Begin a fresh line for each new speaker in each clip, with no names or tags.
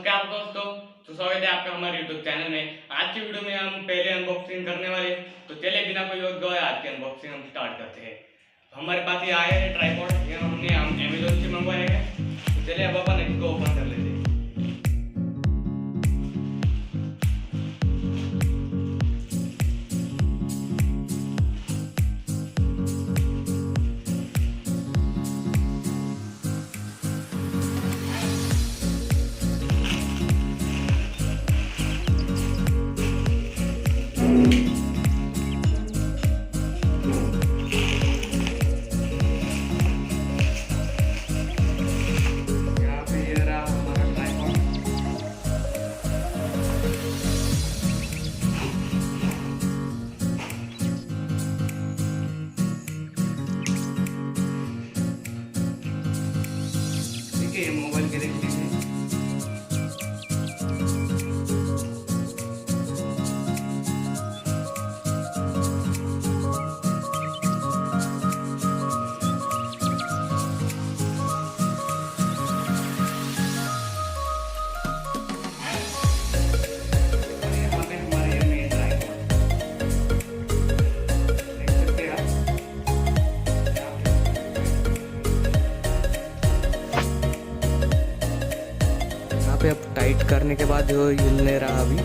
नमस्कार दोस्तों, तो स्वागत है आपका हमारे YouTube चैनल में। आज की वीडियो में हम पहले अनबॉक्सिंग करने वाले हैं, तो चलिए बिना कोई वक्त गवाए आज की अनबॉक्सिंग हम स्टार्ट करते हैं। तो हमारे पास ये आया है ट्राइपॉड, ये हमने अमेजोन से मंगवाया है। तो चलिए अब अपन इसको ओपन कर लेते हैं। ये मोबाइल के देखते हैं। यहाँ पे हमारे मेन ट्राइपॉड देख सकते हैं आप।
यहाँ पे अब टाइट करने के बाद जो हिल नहीं रहा अभी।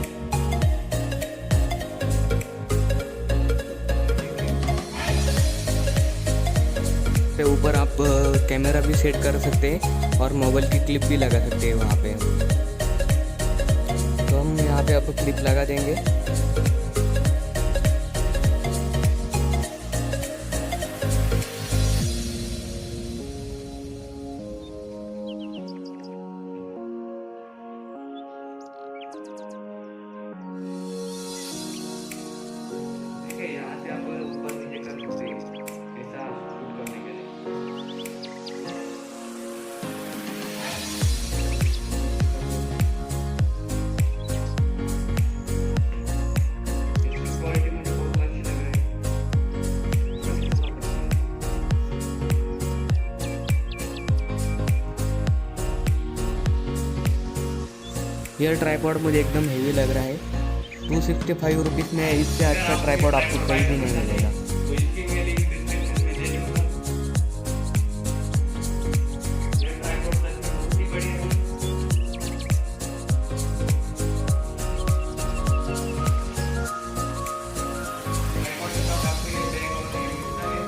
पे ऊपर आप कैमरा भी सेट कर सकते हैं और मोबाइल की क्लिप भी लगा सकते हैं वहाँ पे। तो हम यहाँ पे अब क्लिप लगा देंगे।
यहाँ से आप ऊपर नीचे कर सकते हैं ऐसा शूट करने के लिए। इसकी क्वालिटी मुझे बहुत अच्छी लग रही है।
यह ट्राइपॉड मुझे एकदम हेवी लग रहा है। 265 रुपीज़ में इससे अच्छा ट्राइपॉड आपको कहीं भी नहीं मिलेगा।
तो इसकी मैं लिंक डिस्क्रिप्शन में दे दूंगा। ये ट्राइपॉड सच में बहुत ही बढ़िया है। ट्राइपॉड के साथ आपको ये बैग और ये मिलता है।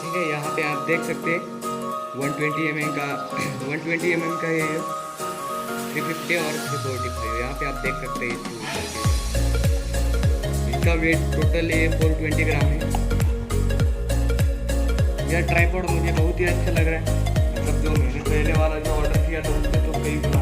ठीक है, यहाँ पे आप देख सकते हैं 120 mm का 120 mm का ये 350 और 345। यहाँ पे आप देख सकते हैं इसका वेट टोटल ये 420 ग्राम है। यह ट्राइपॉड मुझे बहुत ही अच्छा लग रहा है। मतलब जो मैंने पहले वाला जो ऑर्डर किया था उससे तो कई गुना